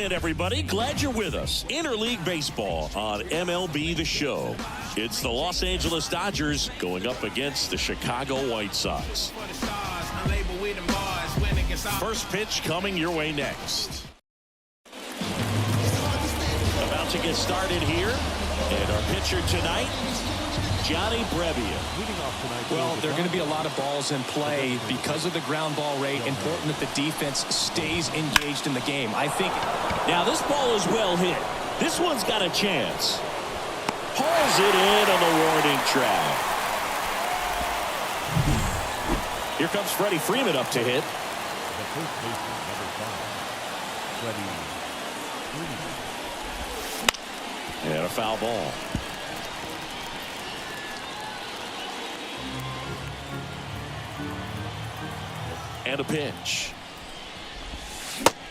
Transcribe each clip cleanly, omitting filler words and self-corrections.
in, everybody. Glad you're with us. Interleague Baseball on MLB The Show. It's the Los Angeles Dodgers going up against the Chicago White Sox. First pitch coming your way next. About to get started here. And our pitcher tonight, Johnny Brebbia. Well, there are going to be a lot of balls in play because of the ground ball rate. Important that the defense stays engaged in the game. I think. Now this ball is well hit. This one's got a chance. Hauls it in on the warning track. Here comes Freddie Freeman up to hit. And a foul ball. And a pitch.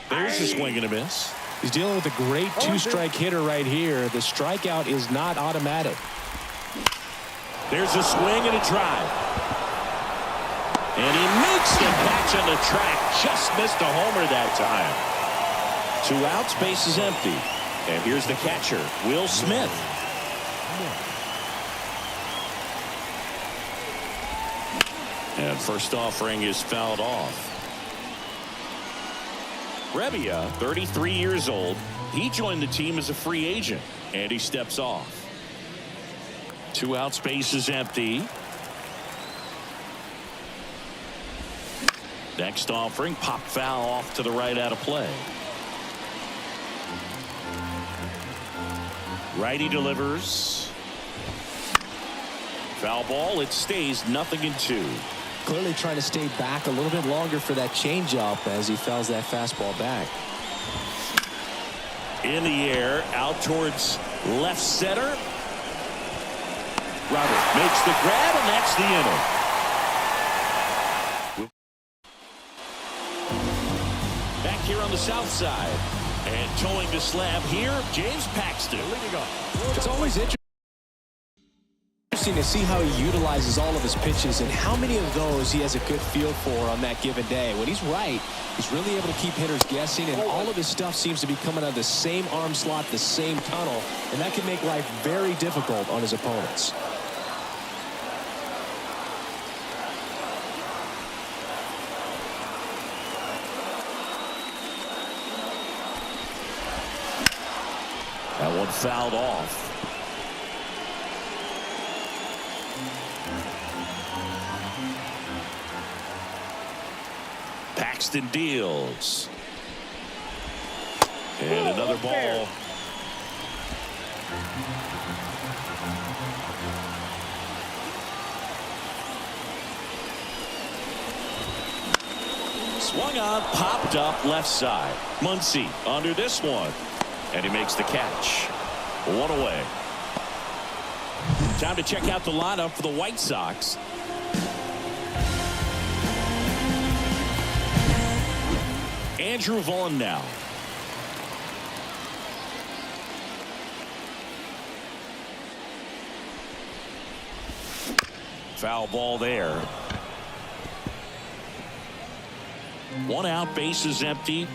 There's a swing and a miss. He's dealing with a great two-strike hitter right here. The strikeout is not automatic. There's a swing and a drive. And he makes the catch on the track. Just missed a homer that time. 2 outs, base is empty. And here's the catcher, Will Smith. And first offering is fouled off. Brebbia, 33 years old. He joined the team as a free agent. And he steps off. 2 outs, base is empty. Next offering, pop foul off to the right out of play. Righty delivers. Foul ball. It stays 0-2. Clearly trying to stay back a little bit longer for that changeup as he fouls that fastball back. In the air, out towards left center. Robert makes the grab, and that's the inning. Back here on the south side. And towing the slab here, James Paxton. It's always interesting to see how he utilizes all of his pitches and how many of those he has a good feel for on that given day. When he's right, he's really able to keep hitters guessing, and all of his stuff seems to be coming out of the same arm slot, the same tunnel, and that can make life very difficult on his opponents. That one fouled off. Paxton deals. And another ball. Swung on, popped up left side. Muncy under this one. And he makes the catch. 1 away. Time to check out the lineup for the White Sox. Andrew Vaughn now. Foul ball there. 1 out, base is empty.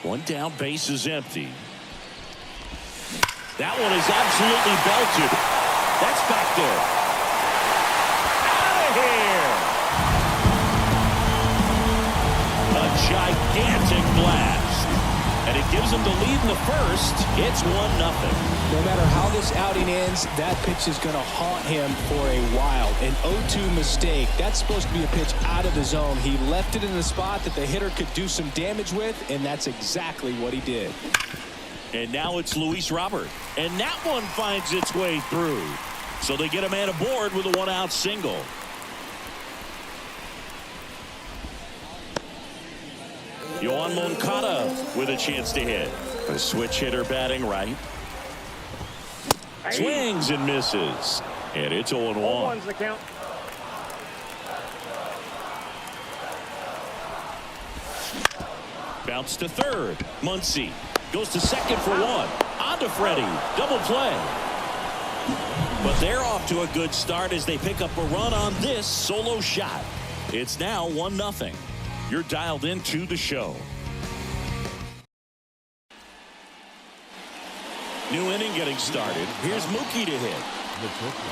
One down, base is empty. That one is absolutely belted. That's back there. Out of here. A gigantic blast. And it gives them the lead in the first. It's 1-0. No matter how this outing ends, that pitch is going to haunt him for a while. An 0-2 mistake. That's supposed to be a pitch out of the zone. He left it in the spot that the hitter could do some damage with, and that's exactly what he did. And now it's Luis Robert. And that one finds its way through. So they get a man aboard with a 1-out single. Yoan Moncada with a chance to hit. A switch hitter batting right. Swings and misses. And it's 0-1. The count. Bounce to third. Muncy Goes to second for one. On to Freddie. Double play. But they're off to a good start as they pick up a run on this solo shot. It's now 1-0. You're dialed into the show. New inning getting started. Here's Mookie to hit.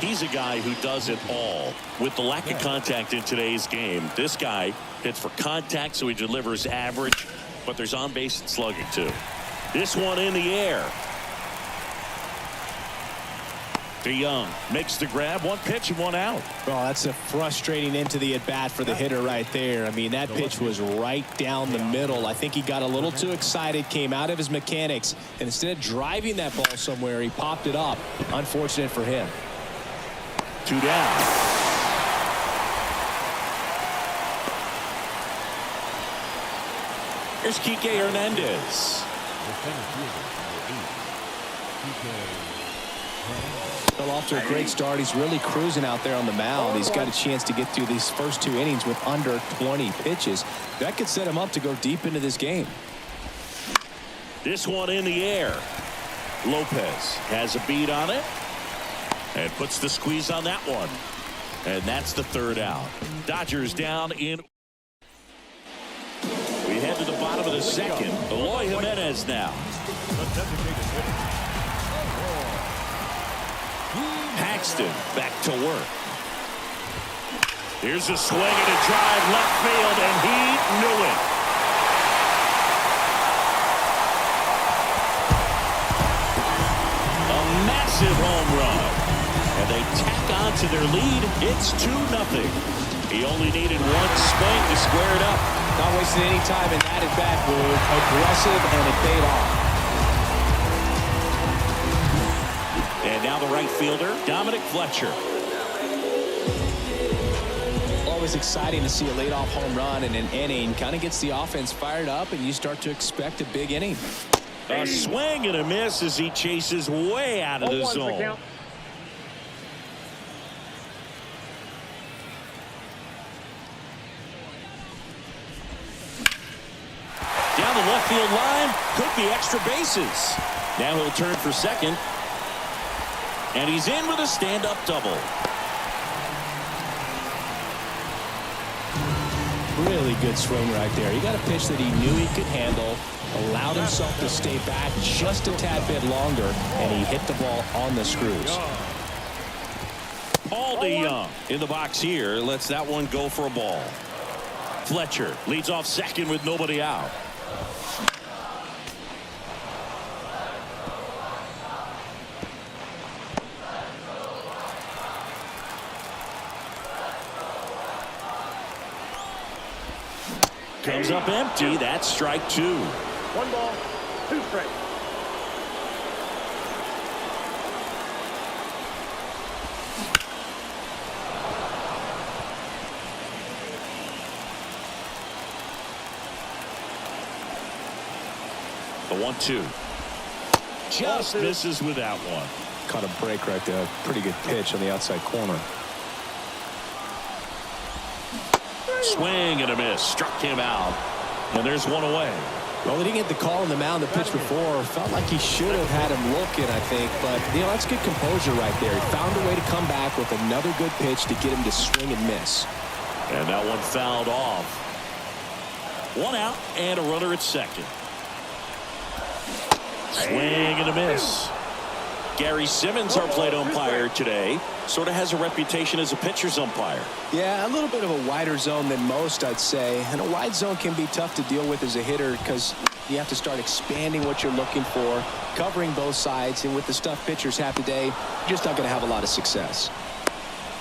He's a guy who does it all. With the lack of contact in today's game, this guy hits for contact, so he delivers average, but there's on base and slugging too. This one in the air. DeYoung makes the grab. One pitch and one out. Oh, that's a frustrating end to the at bat for the hitter right there. I mean, that pitch was right down the middle. I think he got a little too excited, came out of his mechanics, and instead of driving that ball somewhere, he popped it up. Unfortunate for him. 2 down. Here's Kike Hernandez. Fell off to a great start. He's really cruising out there on the mound. He's got a chance to get through these first 2 innings with under 20 pitches. That could set him up to go deep into this game. This one in the air. Lopez has a beat on it and puts the squeeze on that one. And that's the 3rd out. Dodgers down in. We head to the bottom of the 2nd. Eloy Jimenez now. Paxton back to work. Here's a swing and a drive left field, and he knew it. A massive home run. And they tack on to their lead. It's 2-0. He only needed one swing to square it up. Not wasting any time in that at bat move. Aggressive, and it paid off. And now the right fielder, Dominic Fletcher. Always exciting to see a leadoff home run in an inning. Kind of gets the offense fired up, and you start to expect a big inning. A swing and a miss as he chases way out of the zone. Down the left field line, could be extra bases. Now he'll turn for second. And he's in with a stand-up double. Really good swing right there. He got a pitch that he knew he could handle, allowed himself to stay back just a tad bit longer, and he hit the ball on the screws. Paul DeYoung in the box here lets that one go for a ball. Fletcher leads off second with nobody out. Comes up empty. That's strike 2. 1 ball, 2 strikes. The 1-2. Just misses with that one. Caught a break right there. Pretty good pitch on the outside corner. Swing and a miss. Struck him out. And there's one away. Well, he didn't get the call on the mound the pitch before. Felt like he should have had him looking, I think. But, that's good composure right there. He found a way to come back with another good pitch to get him to swing and miss. And that one fouled off. 1 out and a runner at second. Swing and a miss. Gary Simmons, our plate umpire today, sort of has a reputation as a pitcher's umpire. Yeah, a little bit of a wider zone than most, I'd say. And a wide zone can be tough to deal with as a hitter because you have to start expanding what you're looking for, covering both sides. And with the stuff pitchers have today, you're just not going to have a lot of success.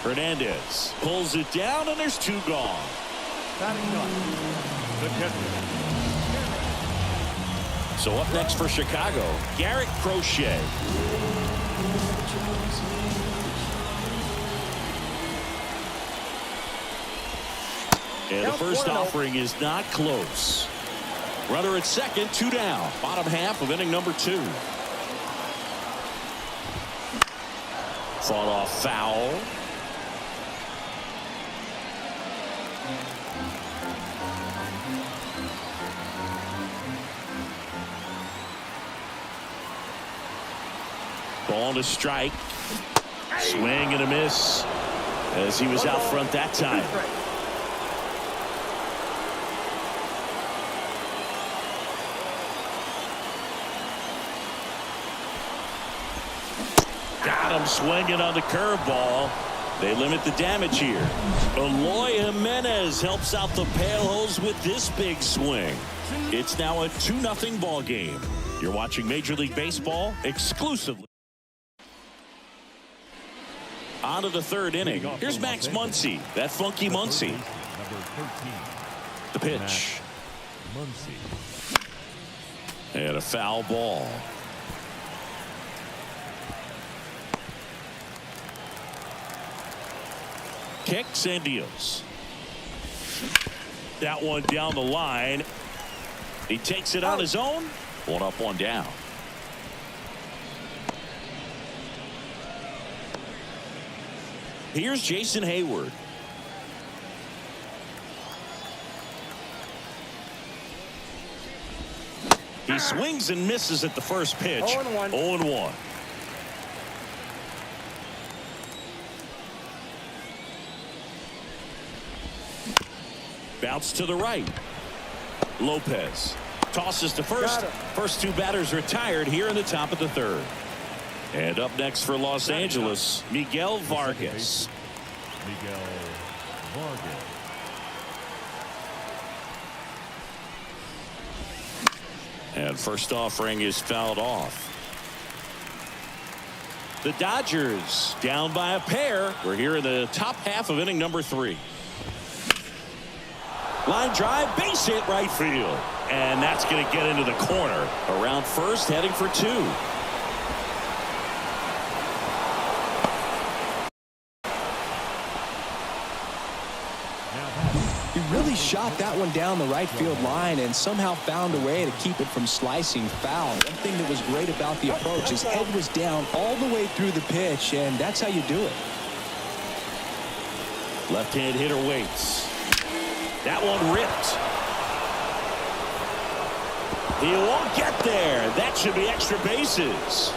Hernandez pulls it down, and there's 2 gone. So up next for Chicago, Garrett Crochet. And the first offering is not close. Runner at second, 2 down. Bottom half of inning number 2. Fought off foul. Ball and a strike. Swing and a miss as he was out front that time. Got him swinging on the curveball. They limit the damage here. Eloy Jimenez helps out the Palos with this big swing. It's now a 2-0 ball game. You're watching Major League Baseball exclusively. On to the third inning. Here's Max Muncy. That funky Muncy. The pitch. And a foul ball. Kicks and deals. That one down the line. He takes it on his own. 1 up, 1 down. Here's Jason Hayward. He swings and misses at the first pitch. 0-1. 0-1. Bounce to the right. Lopez tosses to first. First 2 batters retired here in the top of the third. And up next for Los Angeles, Miguel Vargas. And first offering is fouled off. The Dodgers down by a pair. We're here in the top half of inning number 3. Line drive, base hit right field. And that's going to get into the corner. Around first, heading for 2. He really shot that one down the right field line and somehow found a way to keep it from slicing foul. One thing that was great about the approach, his head was down all the way through the pitch, and that's how you do it. Left-hand hitter waits. That one ripped. He won't get there. That should be extra bases.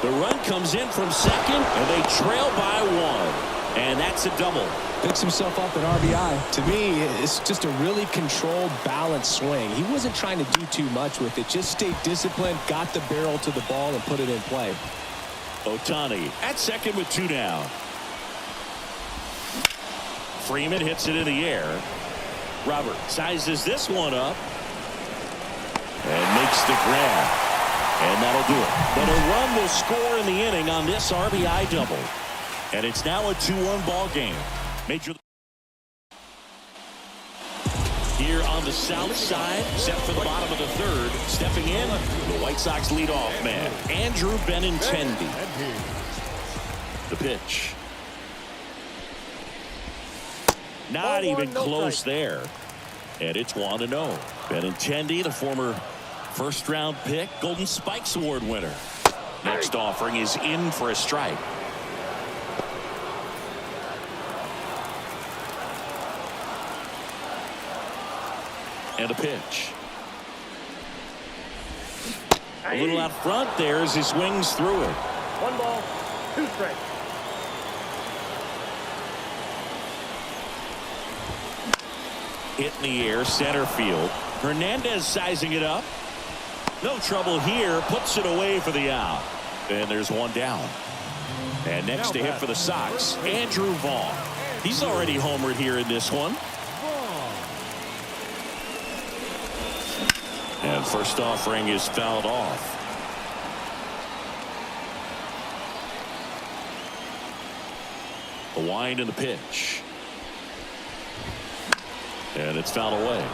The run comes in from second, and they trail by 1. And that's a double. Picks himself up an RBI. To me, it's just a really controlled, balanced swing. He wasn't trying to do too much with it. Just stayed disciplined, got the barrel to the ball, and put it in play. Ohtani at second with 2 down. Freeman hits it in the air. Robert sizes this one up and makes the grab. And that'll do it. But a run will score in the inning on this RBI double. And it's now a 2-1 ball game. Major here on the south side, set for the bottom of the third. Stepping in, the White Sox leadoff man, Andrew Benintendi. The pitch. Not even close there. And it's 1-0. Benintendi, the former first-round pick, Golden Spikes Award winner. Next offering is in for a strike. And a pitch. A little out front there as he swings through it. 1 ball, 2 strikes. Hit in the air, center field. Hernandez sizing it up. No trouble here. Puts it away for the out. And there's 1 down. And next to hit for the Sox, Andrew Vaughn. He's already homered here in this one. And first offering is fouled off. A wind in the pitch. And it's fouled away.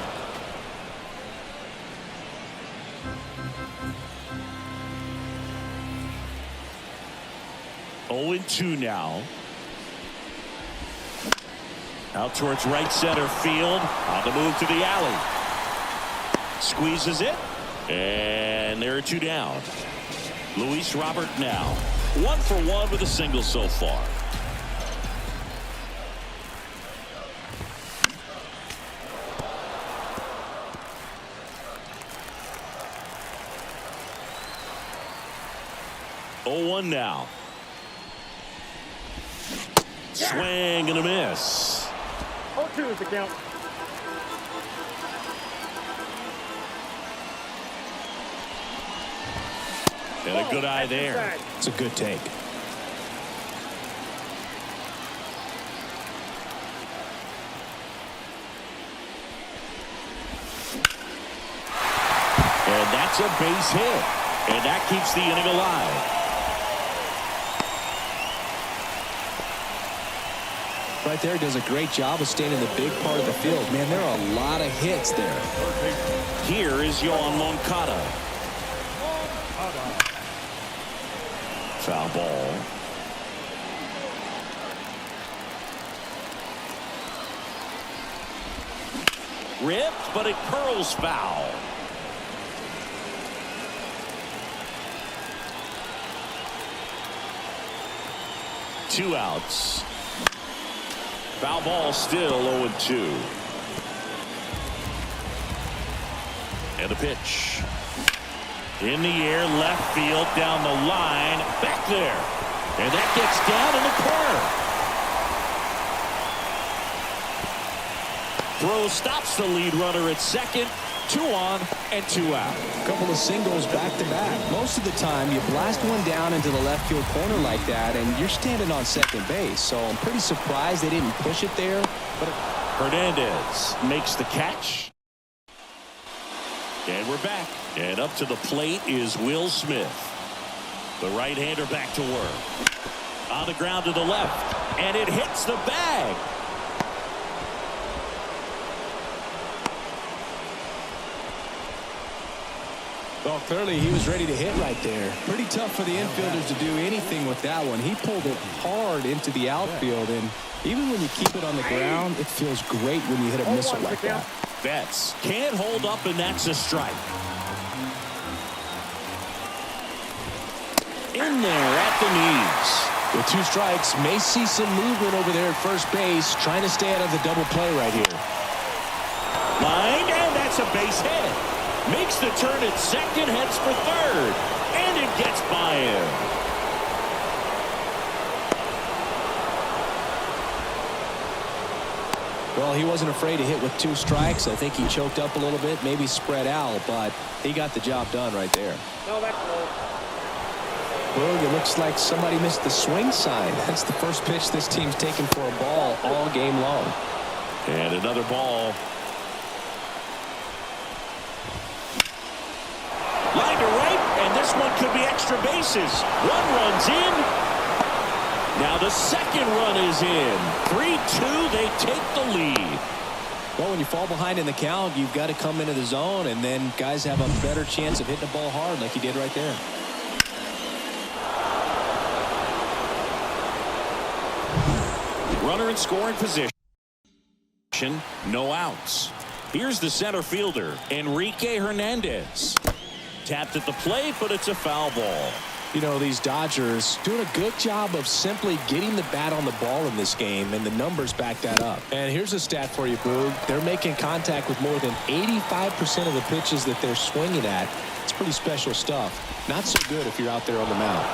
Oh, 0-2 now. Out towards right center field. On the move to the alley. Squeezes it. And there are 2 down. Luis Robert now. 1 for 1 with a single so far. 0-1 now. Swing and a miss. 0-2 is the count. And a good eye there. It's a good take. And that's a base hit. And that keeps the inning alive. Right there, does a great job of staying in the big part of the field. Man, there are a lot of hits there. Here is Yohan Moncada. Foul ball. Ripped, but it curls foul. Two outs. Foul ball still 0-2. And a pitch. In the air, left field, down the line, back there. And that gets down in the corner. Throw stops the lead runner at second. 2 on and 2 out. A couple of singles back to back. Most of the time you blast one down into the left field corner like that and you're standing on second base, so I'm pretty surprised they didn't push it there. But Hernandez makes the catch, and we're back, and up to the plate is Will Smith, the right-hander, back to work on the ground to the left, and it hits the bag. well, clearly he was ready to hit right there. Pretty tough for the infielders to do anything with that one. He pulled it hard into the outfield, and even when you keep it on the ground, it feels great when you hit a missile like that. Betts can't hold up, and that's a strike. In there at the knees. With 2 strikes, may see some movement over there at first base, trying to stay out of the double play right here. Line, and that's a base hit. Makes the turn at second, heads for third, and it gets by him. Well, he wasn't afraid to hit with 2 strikes. I think he choked up a little bit, maybe spread out, but he got the job done right there. No, that's low. Well, it looks like somebody missed the swing sign. That's the first pitch this team's taken for a ball all game long. And another ball. Line to right, and this one could be extra bases. 1 run's in. Now the second run is in. 3-2, they take the lead. Well, when you fall behind in the count, you've got to come into the zone, and then guys have a better chance of hitting the ball hard like he did right there. Runner in scoring position. No outs. Here's the center fielder, Enrique Hernandez. Tapped at the plate, but it's a foul ball. You know, these Dodgers doing a good job of simply getting the bat on the ball in this game, and the numbers back that up. And here's a stat for you, Boog. They're making contact with more than 85% of the pitches that they're swinging at. It's pretty special stuff. Not so good if you're out there on the mound.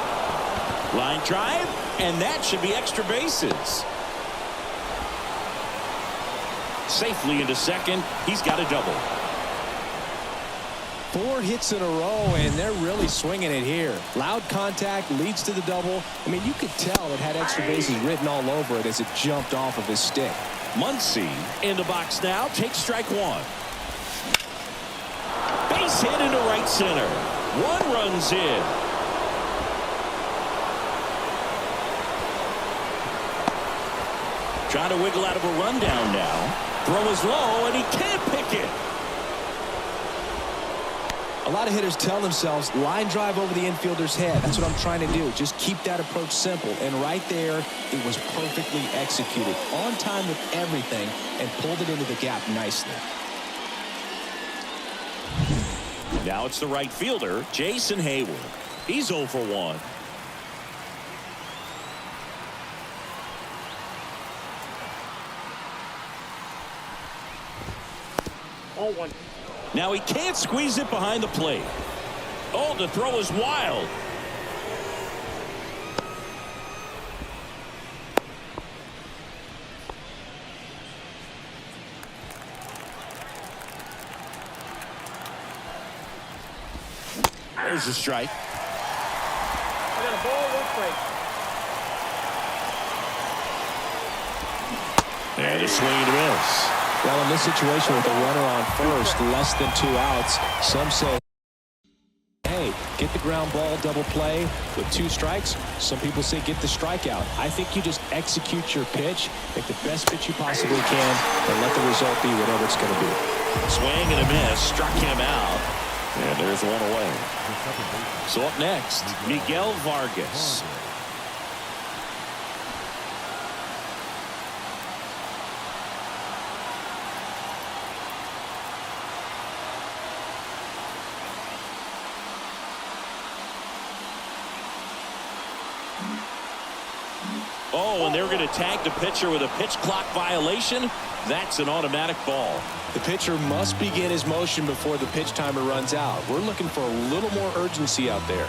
Line drive, and that should be extra bases. Safely into second. He's got a double. 4 hits in a row, and they're really swinging it here. Loud contact leads to the double. I mean, you could tell it had extra bases written all over it as it jumped off of his stick. Muncy in the box now. Takes strike 1. Base hit into right center. 1 run's in. Trying to wiggle out of a rundown now. Throw is low, and he can't pick it. A lot of hitters tell themselves, line drive over the infielder's head. That's what I'm trying to do. Just keep that approach simple. And right there, it was perfectly executed. On time with everything, and pulled it into the gap nicely. Now it's the right fielder, Jason Hayward. He's 0 for 1. All 1. Now he can't squeeze it behind the plate. Oh, the throw is wild. There's a strike. I got a ball, 1 strike. And a swing and a miss. Well, in this situation with a runner on first, less than 2 outs, some say, hey, get the ground ball, double play with 2 strikes. Some people say get the strikeout. I think you just execute your pitch, make the best pitch you possibly can, and let the result be whatever it's going to be. Swing and a miss, struck him out. And there's one away. So up next, Miguel Vargas. Oh, and they're going to tag the pitcher with a pitch clock violation. That's an automatic ball. The pitcher must begin his motion before the pitch timer runs out. We're looking for a little more urgency out there.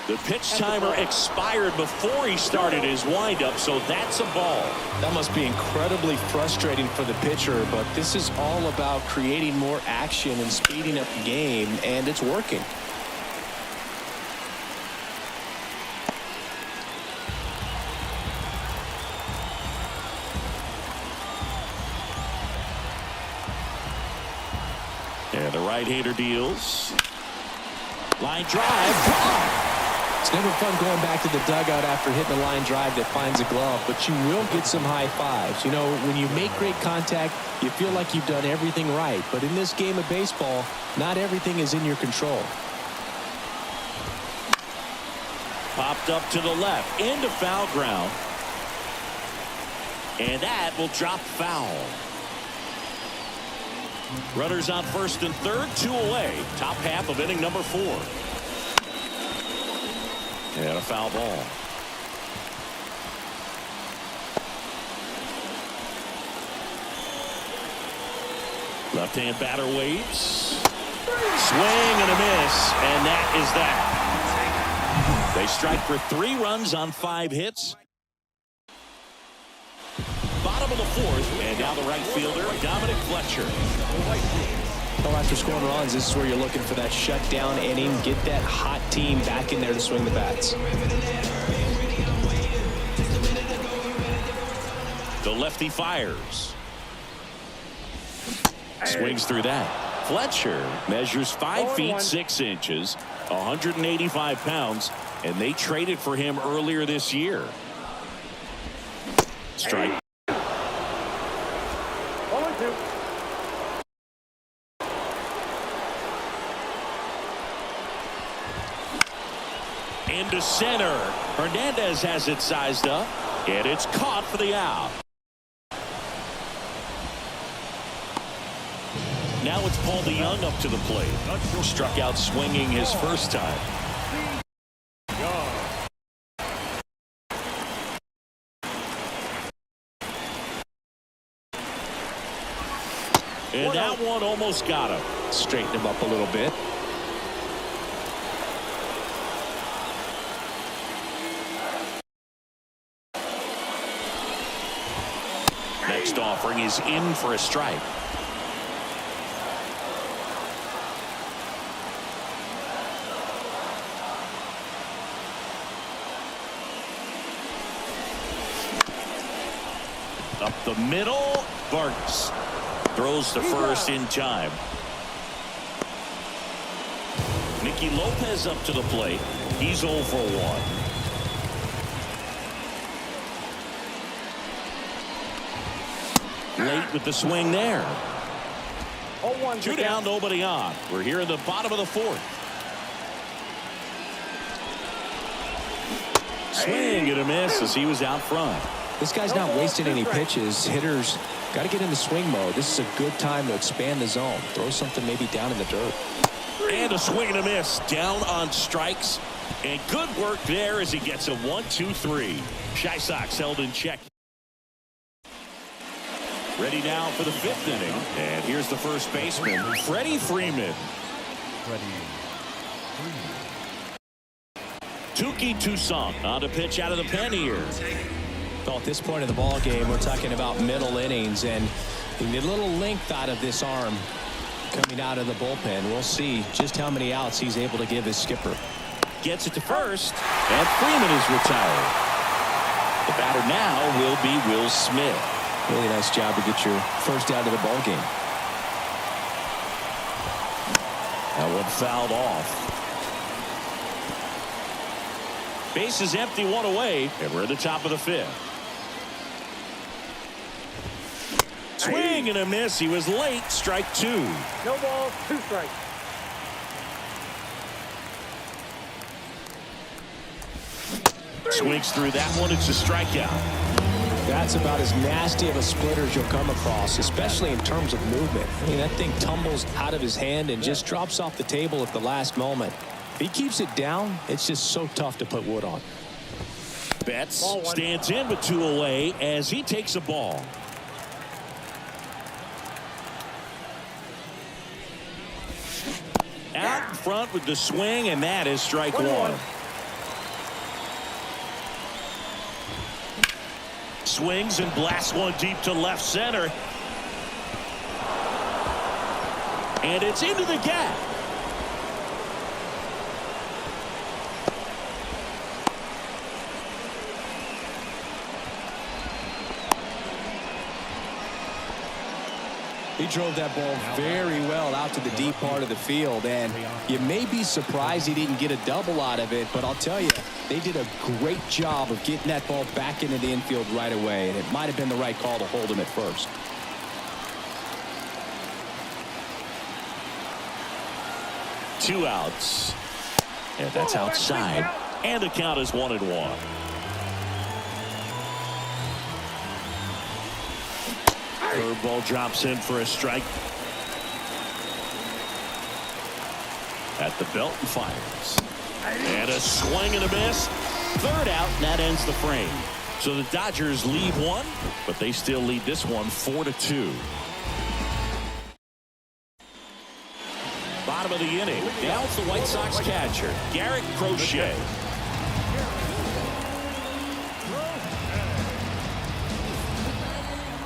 The pitch timer expired before he started his windup, so that's a ball. That must be incredibly frustrating for the pitcher, but this is all about creating more action and speeding up the game, and it's working. And the right-hander deals. Line drive. It's never fun going back to the dugout after hitting a line drive that finds a glove, but you will get some high fives. You know, when you make great contact, you feel like you've done everything right. But in this game of baseball, not everything is in your control. Popped up to the left, into foul ground. And that will drop foul. Runners on first and third, 2 away. Top half of inning number 4. And a foul ball. Left-hand batter waits. Swing and a miss, and that is that. They strike for 3 runs on 5 hits. Bottom of the 4th, and now the right fielder, Dominic Fletcher. Well, after scoring runs, this is where you're looking for that shutdown inning. Get that hot team back in there to swing the bats. The lefty fires. Swings through that. Fletcher measures 5 feet 6 inches, 185 pounds, and they traded for him earlier this year. Strike. 1-2. Into center. Hernandez has it sized up, and it's caught for the out. Now it's Paul DeYoung up to the plate. Struck out swinging his first time. And that one almost got him. Straighten him up a little bit. Next offering is in for a strike. Up the middle, Vargas throws to first in time. Nicky Lopez up to the plate. He's 0 for 1. Late with the swing there. 0-1. 2 down, nobody on. We're here in the bottom of the 4th. Swing and a miss as he was out front. This guy's not wasting any pitches. Hitters got to get into swing mode. This is a good time to expand the zone. Throw something maybe down in the dirt. And a swing and a miss. Down on strikes. And good work there as he gets a 1-2-3. Soxs held in check. Ready now for the 5th inning. And here's the first baseman, Freddie Freeman. 2 Tucson on the pitch out of the pen here. Well, at this point in the ball game, we're talking about middle innings, and the little length out of this arm coming out of the bullpen. We'll see just how many outs he's able to give his skipper. Gets it to first, and Freeman is retired. The batter now will be Will Smith. Really nice job to get your first out of the ball game. That one fouled off. Base is empty, one away, and we're at the top of the fifth. Swing and a miss. He was late. Strike two. No balls, 2 strikes. Swings through that one. It's a strikeout. That's about as nasty of a splitter as you'll come across, especially in terms of movement. I mean, that thing tumbles out of his hand and just drops off the table at the last moment. If he keeps it down, it's just so tough to put wood on. Betts stands in with 2 away as he takes a ball. Out in front with the swing, and that is strike one. Swings and blasts one deep to left center. And it's into the gap. He drove that ball very well out to the deep part of the field, and you may be surprised he didn't get a double out of it, but I'll tell you, they did a great job of getting that ball back into the infield right away, and it might have been the right call to hold him at first. Two outs, and that's outside, and the count is 1-1. Curveball drops in for a strike. At the belt and fires. And a swing and a miss. Third out, and that ends the frame. So the Dodgers lead one, but they still lead this one 4-2. Bottom of the inning. Now it's the White Sox catcher, Garrett Crochet.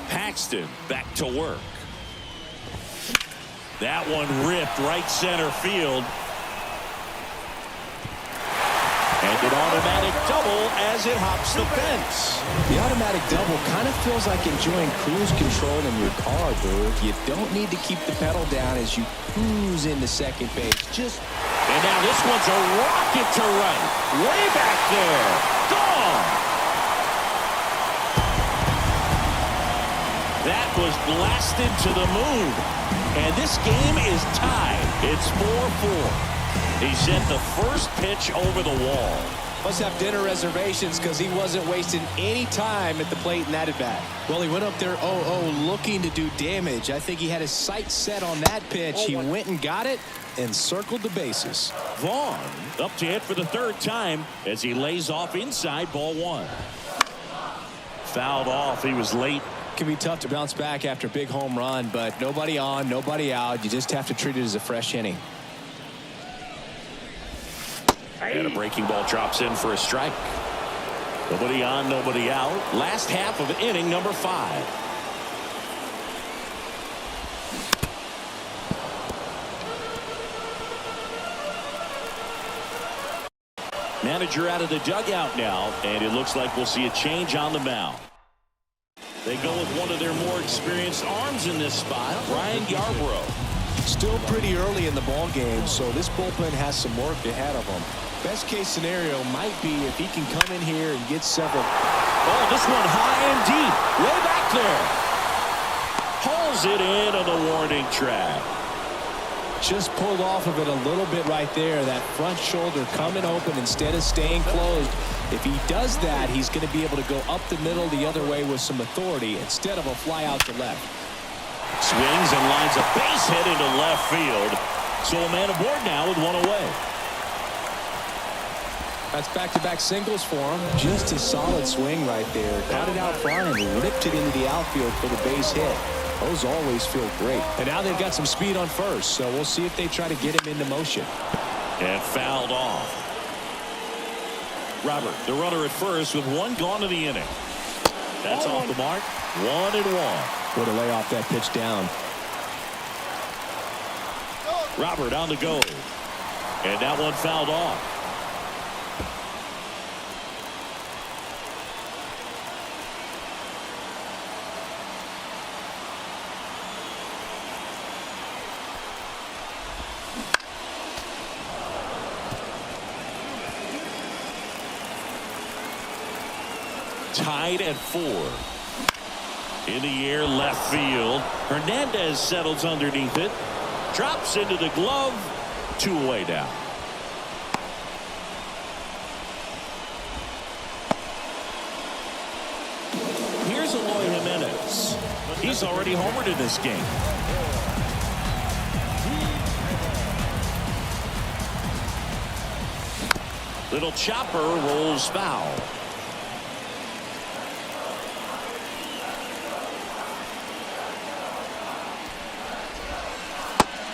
Paxton back to work. That one ripped right center field. And an automatic double as it hops the fence. The automatic double kind of feels like enjoying cruise control in your car, Boo. You don't need to keep the pedal down as you cruise into second base. And now this one's a rocket to right. Way back there. Gone. That was blasted to the moon. And this game is tied. It's 4-4. He sent the first pitch over the wall. Must have dinner reservations because he wasn't wasting any time at the plate in that at bat. Well, he went up there 0-0 looking to do damage. I think he had his sights set on that pitch. He went and got it and circled the bases. Vaughn up to hit for the third time as he lays off inside, ball one. Fouled off. He was late. Can be tough to bounce back after a big home run, but nobody on, nobody out. You just have to treat it as a fresh inning. And a breaking ball drops in for a strike. Nobody on, nobody out. Last half of inning number 5. Manager out of the dugout now, and it looks like we'll see a change on the mound. They go with one of their more experienced arms in this spot, Ryan Yarbrough. Still pretty early in the ball game, so this bullpen has some work ahead of them. Best case scenario might be if he can come in here and get several. Oh, this one high and deep, way back there. Hauls it in on the warning track. Just pulled off of it a little bit right there. That front shoulder coming open instead of staying closed. If he does that, he's going to be able to go up the middle the other way with some authority instead of a fly out to left. Swings and lines a base hit into left field. So a man aboard now with one away. That's back-to-back singles for him. Just a solid swing right there. Caught it out front and ripped it into the outfield for the base hit. Those always feel great. And now they've got some speed on first, so we'll see if they try to get him into motion. And fouled off. Robert, the runner at first with one gone in the inning. That's off the mark. 1-1. Way to lay off that pitch down. Robert on the go. And that one fouled off. Tied at 4. In the air, left field. Hernandez settles underneath it. Drops into the glove. 2 away now. Here's Eloy Jimenez. He's already homered in this game. Little chopper rolls foul.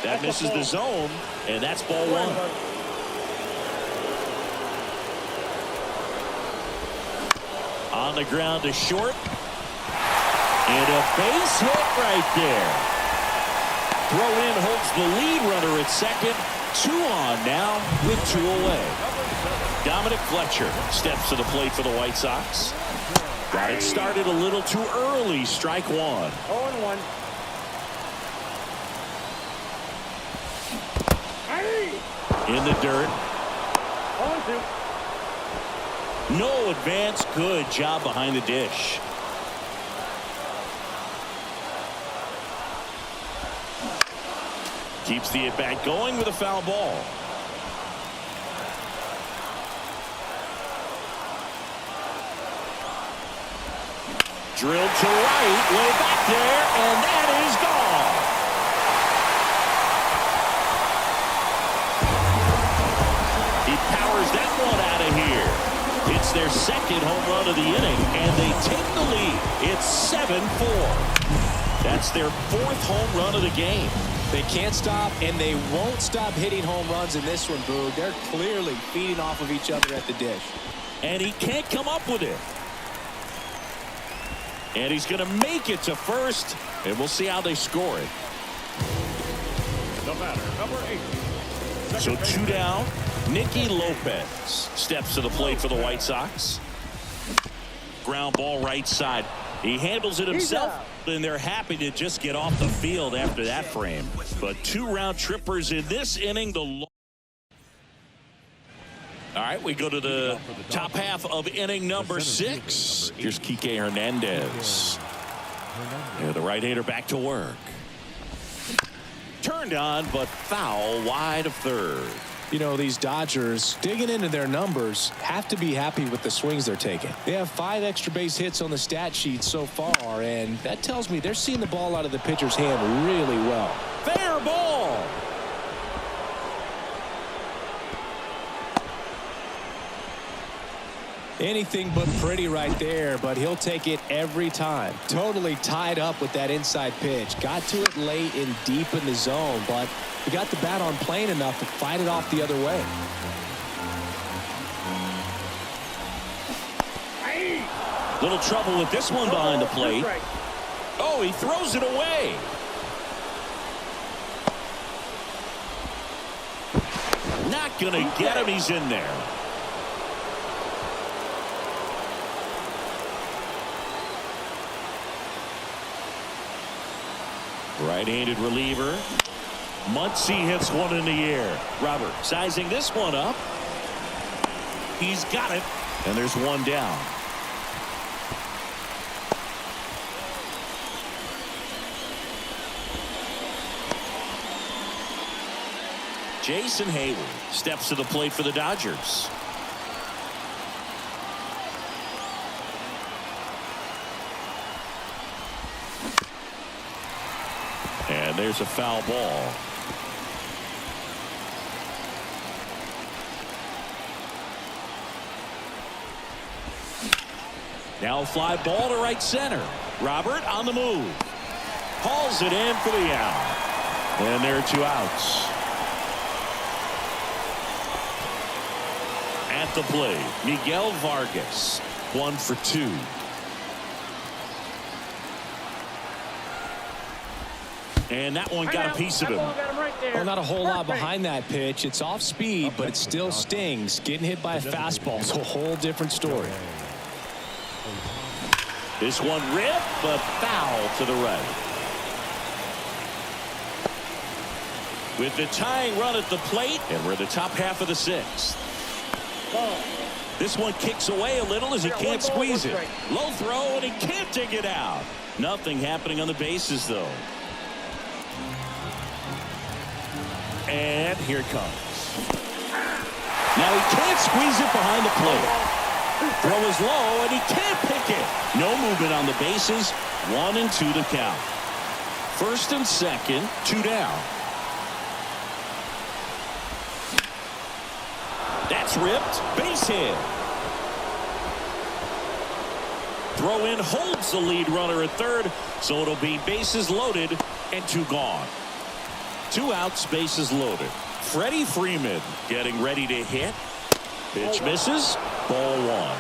That misses the zone, and that's ball 1. On the ground to short. And a base hit right there. Throw in holds the lead runner at second. 2 on now with 2 away. Dominic Fletcher steps to the plate for the White Sox. Got it started a little too early. Strike 1. 0-1. In the dirt. 0-2. No advance. Good job behind the dish. Keeps the at-bat going with a foul ball. Drilled to right, way back there, and that is gone. He powers that one out of here. It's their second home run of the inning, and they take the lead. It's 7-4. That's their 4th home run of the game. They can't stop, and they won't stop hitting home runs in this one, Boog. They're clearly feeding off of each other at the dish. And he can't come up with it. And he's going to make it to first, and we'll see how they score it. The batter, number 8. So 2 down. Nicky Lopez steps to the plate for the White Sox. Ground ball right side. He handles it himself, and they're happy to just get off the field after that frame. But 2 round trippers in this inning. All right, we go to the top half of inning number 6. Here's Kike Hernandez. Yeah, the right-hander back to work. Turned on, but foul wide of third. You know, these Dodgers, digging into their numbers, have to be happy with the swings they're taking. They have 5 extra base hits on the stat sheet so far, and that tells me they're seeing the ball out of the pitcher's hand really well. Fair ball. Anything but pretty right there, but he'll take it every time. Totally tied up with that inside pitch. Got to it late and deep in the zone, but he got the bat on plane enough to fight it off the other way. Little trouble with this one behind the plate. Oh, he throws it away. Not going to get him. He's in there. Right-handed reliever. Muncy hits one in the air. Robert sizing this one up. He's got it. And there's one down. Jason Hayward steps to the plate for the Dodgers. And there's a foul ball. Now a fly ball to right center. Robert on the move. Hauls it in for the out. And there are 2 outs. At at the plate, Miguel Vargas. 1 for 2. And that one got a piece of him. Well, not a whole lot behind that pitch. It's off speed, but it still stings. Getting hit by a fastball is a whole different story. This one ripped, but foul to the right. With the tying run at the plate, and we're in the top half of the 6th. This one kicks away a little as he can't squeeze it. Low throw, and he can't dig it out. Nothing happening on the bases, though. And here it comes. Now he can't squeeze it behind the plate. Throw is low, and he can't pick it. No movement on the bases. 1-2 to count. First and second, 2 down. That's ripped. Base hit. Throw in holds the lead runner at third, so it'll be bases loaded and 2 gone. 2 outs, bases loaded. Freddie Freeman getting ready to hit. Pitch misses. Ball 1.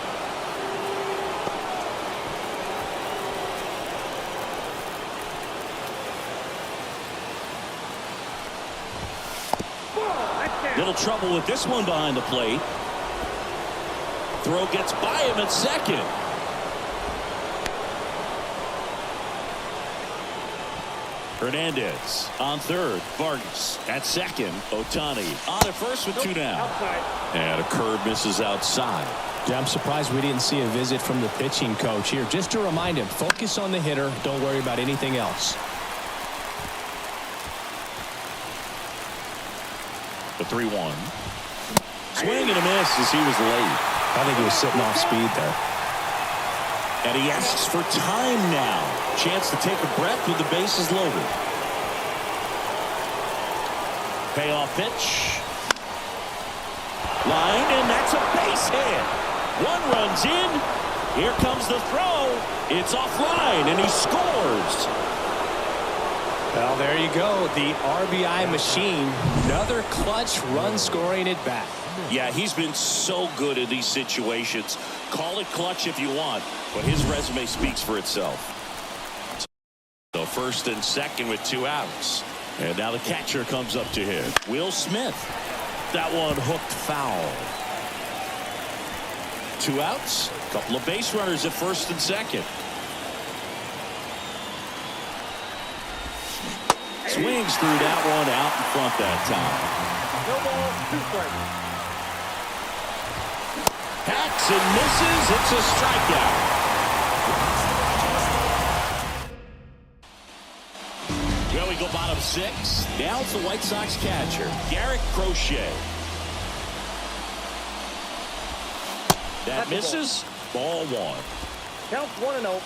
Little trouble with this one behind the plate. Throw gets by him at second. Hernandez on third. Vargas at second. Ohtani on at first with 2 down. And a curve misses outside. Yeah, I'm surprised we didn't see a visit from the pitching coach here. Just to remind him, focus on the hitter. Don't worry about anything else. The 3-1. Swing and a miss as he was late. I think he was sitting off speed there. And he asks for time now. Chance to take a breath with the bases loaded. Payoff pitch. Line, and that's a base hit. 1 runs in. Here comes the throw. It's offline, and he scores. Well, there you go. The RBI machine. Another clutch run scoring at bat. Yeah, he's been so good in these situations. Call it clutch if you want, but his resume speaks for itself. So first and second with 2 outs. And now the catcher comes up to him. Will Smith. That one hooked foul. 2 outs. Couple of base runners at first and second. Swings through that one out in front that time. No ball, 2 strikes. Hacks and misses. It's a strikeout. Well, we go bottom 6. Now it's the White Sox catcher, Garrett Crochet. That misses. Ball 1. Counts 1-0.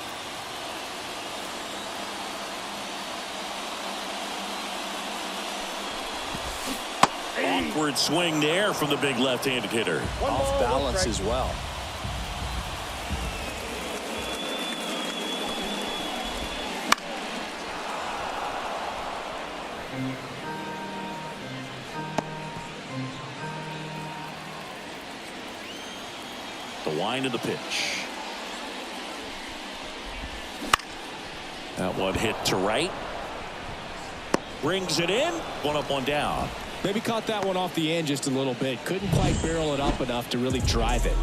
Awkward swing there from the big left-handed hitter. Off balance as well. The wind of the pitch. That one hit to right. Brings it in. 1 up, 1 down. Maybe caught that one off the end just a little bit. Couldn't quite barrel it up enough to really drive it.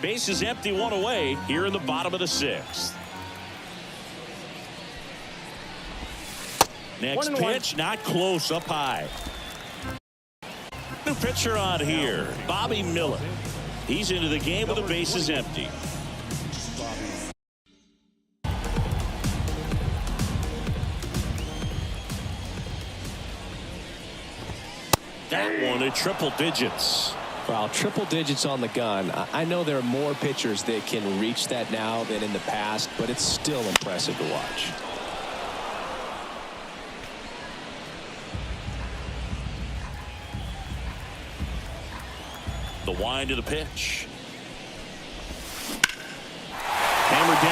Base is empty, 1 away here in the bottom of the 6th. Next pitch, not close, up high. New pitcher on here, Bobby Miller. He's into the game with the bases empty. That one at triple digits. Wow, triple digits on the gun. I know there are more pitchers that can reach that now than in the past, but it's still impressive to watch. The wind of the pitch.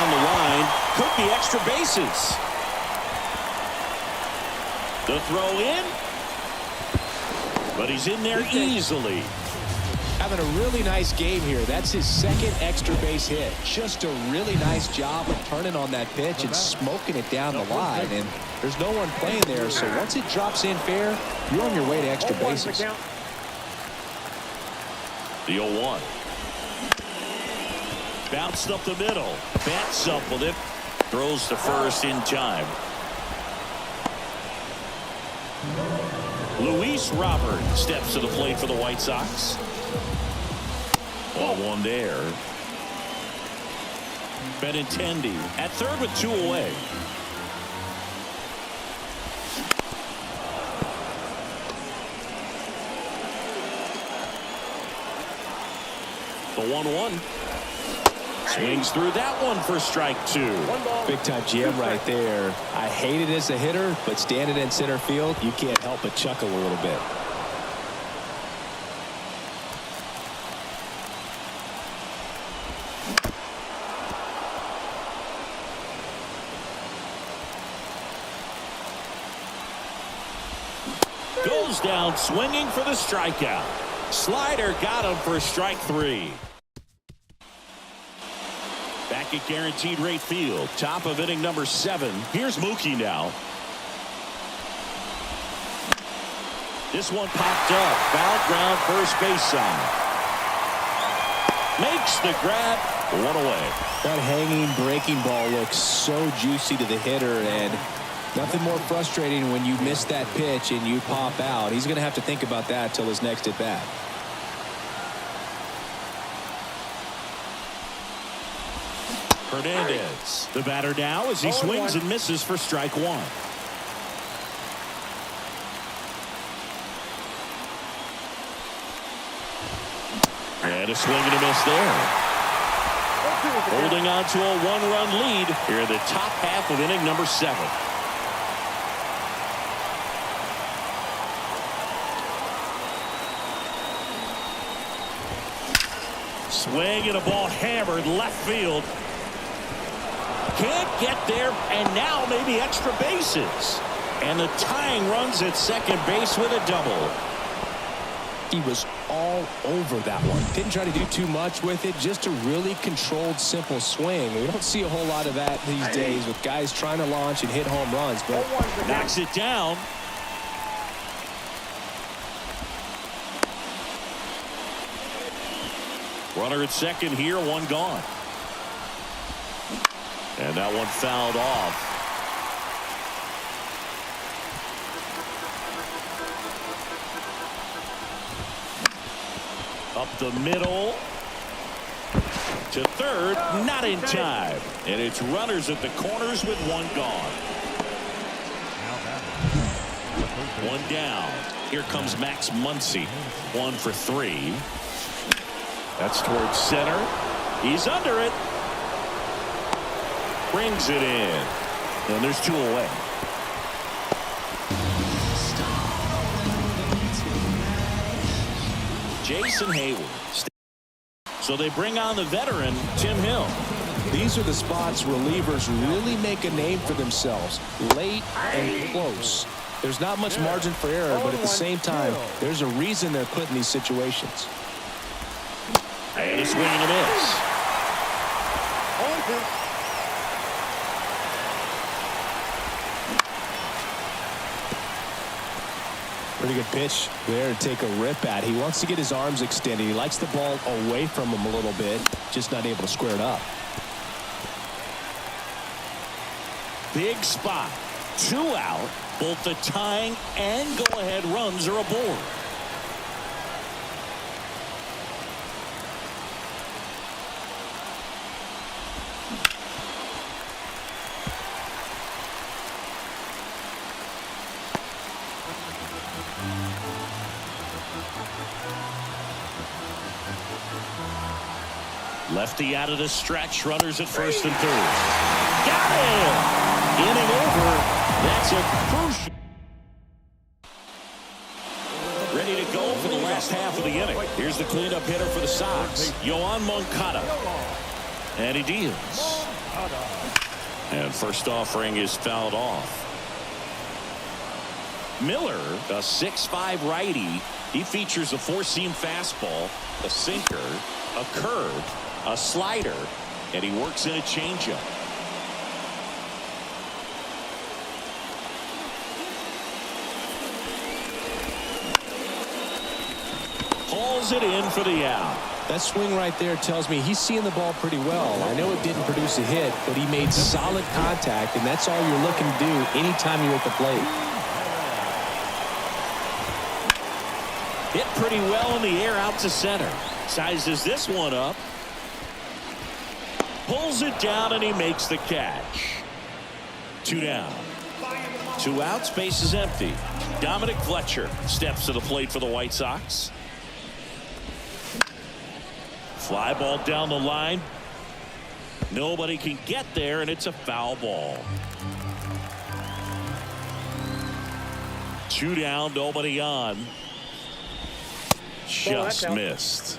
down the line. Could be extra bases. The throw in. But he's in there easily. Having a really nice game here. That's his second extra base hit. Just a really nice job of turning on that pitch and smoking it down the line. And there's no one playing there, so once it drops in fair, you're on your way to extra bases. The 0-1. Bounced up the middle. Bats up with it. Throws to first in time. Luis Robert steps to the plate for the White Sox. 0-1 there. Benintendi at third with 2 away. The 1-1. Swings through that one for strike 2. Big time jam right there. I hate it as a hitter, but standing in center field, you can't help but chuckle a little bit. Goes down swinging for the strikeout. Slider got him for strike 3. Back at guaranteed rate field. Top of inning number 7. Here's Mookie now. This one popped up. Foul ground first base side. Makes the grab. 1 away. That hanging breaking ball looks so juicy to the hitter, and nothing more frustrating when you miss that pitch and you pop out. He's going to have to think about that till his next at bat. Hernandez, the batter now as he swings and misses for strike 1. And a swing and a miss there. Holding on to a 1-run lead here in the top half of inning number 7. Swing and a ball hammered left field. Can't get there, and now maybe extra bases. And the tying runs at second base with a double. He was all over that one. Didn't try to do too much with it. Just a really controlled, simple swing. We don't see a whole lot of that these days with guys trying to launch and hit home runs. But knocks it down. Runner at second here, 1 gone. And that one fouled off. Up the middle. To third, not in time. And it's runners at the corners with 1 gone. 1 down. Here comes Max Muncy. 1 for 3. That's towards center. He's under it. Brings it in. And there's 2 away. Jason Hayward. So they bring on the veteran, Tim Hill. These are the spots relievers really make a name for themselves. Late and close. There's not much margin for error, but at the same time, there's a reason they're put in these situations. And a swing and a miss. Pretty good pitch there to take a rip at. He wants to get his arms extended. He likes the ball away from him a little bit, just not able to square it up. Big spot. 2 out. Both the tying and go-ahead runs are aboard. Lefty out of the stretch. Runners at first and third. Got him! Inning over. That's a crucial. Ready to go for the last half of the inning. Here's the cleanup hitter for the Sox, Yoan Moncada. And he deals. And first offering is fouled off. Miller, a 6'5" righty. He features a four-seam fastball, a sinker, a curve, a slider, and he works in a changeup. Hauls it in for the out. That swing right there tells me he's seeing the ball pretty well. I know it didn't produce a hit, but he made solid contact, and that's all you're looking to do anytime you're at the plate. Hit pretty well in the air out to center. Sizes this one up. Pulls it down, and he makes the catch. 2 down. 2 outs, base is empty. Dominic Fletcher steps to the plate for the White Sox. Fly ball down the line. Nobody can get there, and it's a foul ball. 2 down, nobody on. Just missed.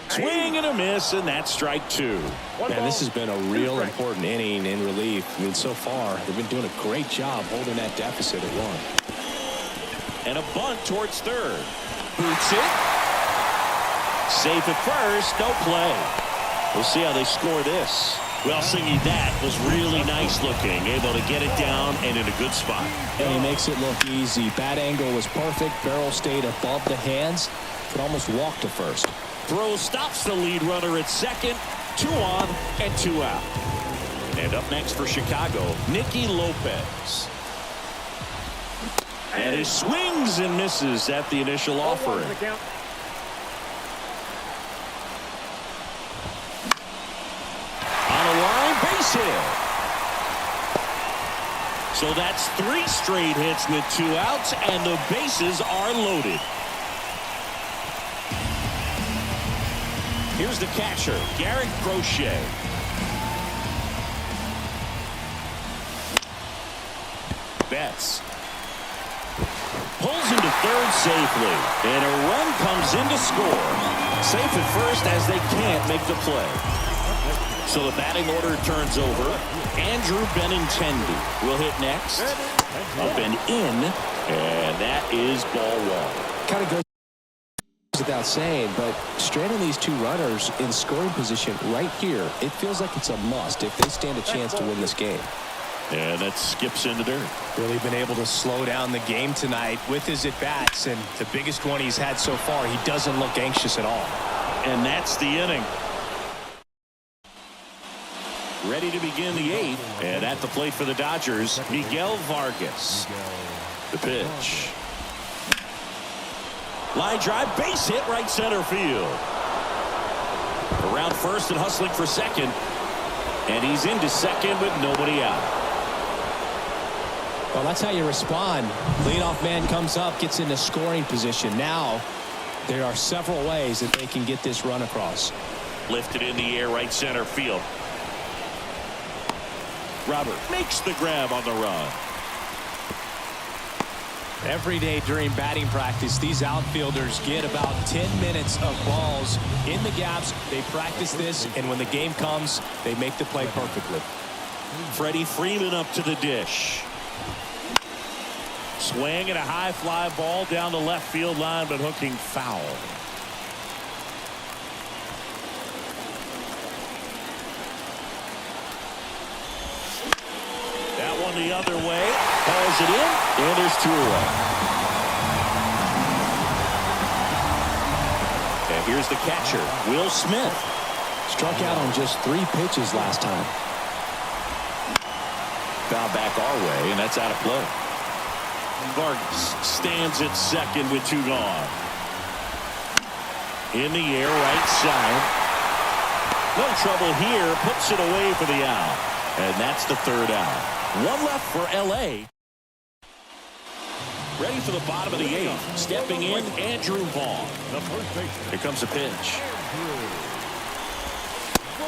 Swing and a miss, and that's strike 2. Man, this has been a real important inning in relief. I mean, so far, they've been doing a great job holding that deficit at 1. And a bunt towards third. Boots it. Safe at first, no play. We'll see how they score this. Well, Singy, that was really nice looking. Able to get it down and in a good spot. And he makes it look easy. Bat angle was perfect. Barrel stayed above the hands. Could almost walk to first. Throw stops the lead runner at second. 2 on and 2 out. And up next for Chicago, Nicky Lopez. And he swings and misses at the initial offering. On a line, base hit. So that's 3 straight hits with 2 outs, and the bases are loaded. Here's the catcher, Garrett Crochet. Betts pulls into third safely, and a run comes in to score. Safe at first as they can't make the play. So the batting order turns over. Andrew Benintendi will hit next. Up and in, and that is ball 1. Kind of goes without saying, but straight on these 2 runners in scoring position right here, it feels like it's a must if they stand a chance to win this game. And that skips into dirt. Really been able to slow down the game tonight with his at-bats, and the biggest one he's had so far, he doesn't look anxious at all. And that's the inning. Ready to begin the 8th, and at the plate for the Dodgers, Miguel Vargas. The pitch. Line drive, base hit, right center field. Around first and hustling for second. And he's into second with nobody out. Well, that's how you respond. Leadoff man comes up, gets into scoring position. Now, there are several ways that they can get this run across. Lifted in the air, right center field. Robert makes the grab on the run. Every day during batting practice, these outfielders get about 10 minutes of balls in the gaps. They practice this, and when the game comes, they make the play perfectly. Freddie Freeman up to the dish. Swing and a high fly ball down the left field line, but hooking foul. That one the other way. Hauls it in, and there's 2 away. And here's the catcher, Will Smith. Struck out on just 3 pitches last time. Foul back our way, and that's out of play. Vargas stands at second with 2 gone. In the air, right side. No trouble here, puts it away for the out. And that's the 3rd out. 1 left for L.A. Ready for the bottom of the 8th. Stepping in, Andrew Vaughn. Here comes a pitch.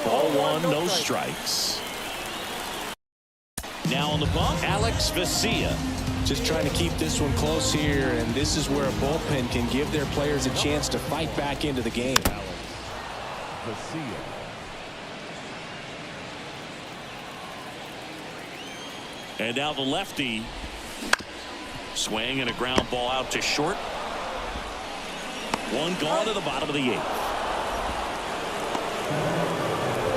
Ball 1, no strikes. Now on the bump, Alex Vesia. Just trying to keep this one close here, and this is where a bullpen can give their players a chance to fight back into the game. And now the lefty. Swing and a ground ball out to short. One gone to the bottom of the 8th.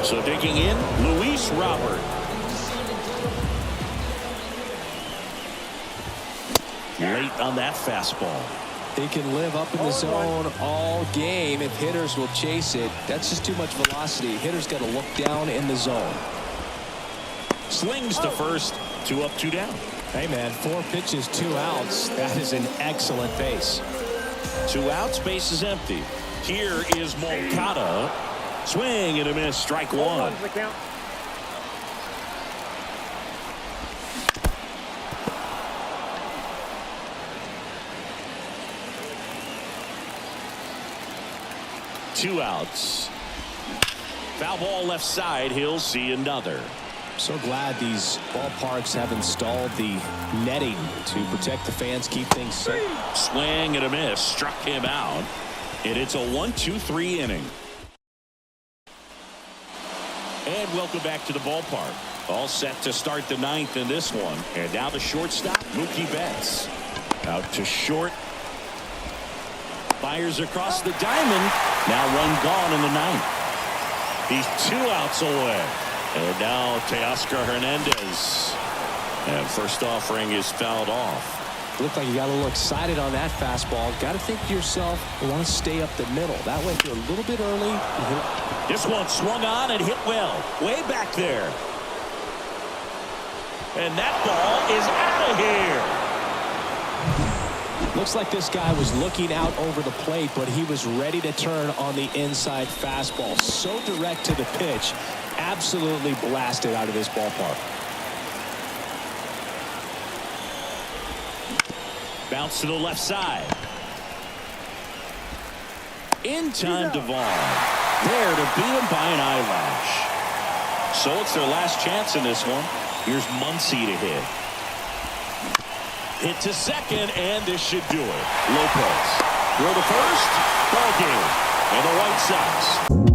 So digging in, Luis Robert. Late on that fastball. They can live up in the zone all game if hitters will chase it. That's just too much velocity. Hitters got to look down in the zone. Slings to first. 2 up, 2 down. Hey, man, 4 pitches, 2 outs. That is an excellent pace. 2 outs, base is empty. Here is Moncada. Swing and a miss, strike 1. Two outs. Foul ball left side. He'll see another. So glad these ballparks have installed the netting to protect the fans, keep things safe. Swing and a miss, struck him out. And it's a 1-2-3 inning. And welcome back to the ballpark. All set to start the 9th in this one. And now the shortstop, Mookie Betts. Out to short. Fires across the diamond. Now 1 gone in the 9th. He's 2 outs away. And now Teoscar Hernandez. And first offering is fouled off. Looked like you got a little excited on that fastball. Got to think to yourself, you want to stay up the middle. That way, if you're a little bit early. This one swung on and hit well. Way back there. And that ball is out of here. Looks like this guy was looking out over the plate, but he was ready to turn on the inside fastball. So direct to the pitch. Absolutely blasted out of this ballpark. Bounce to the left side. In time, Devon. There to beat him by an eyelash. So it's their last chance in this one. Here's Muncy to hit. Hit to second, and this should do it. Lopez. Throw to first. Ball game. And the White Sox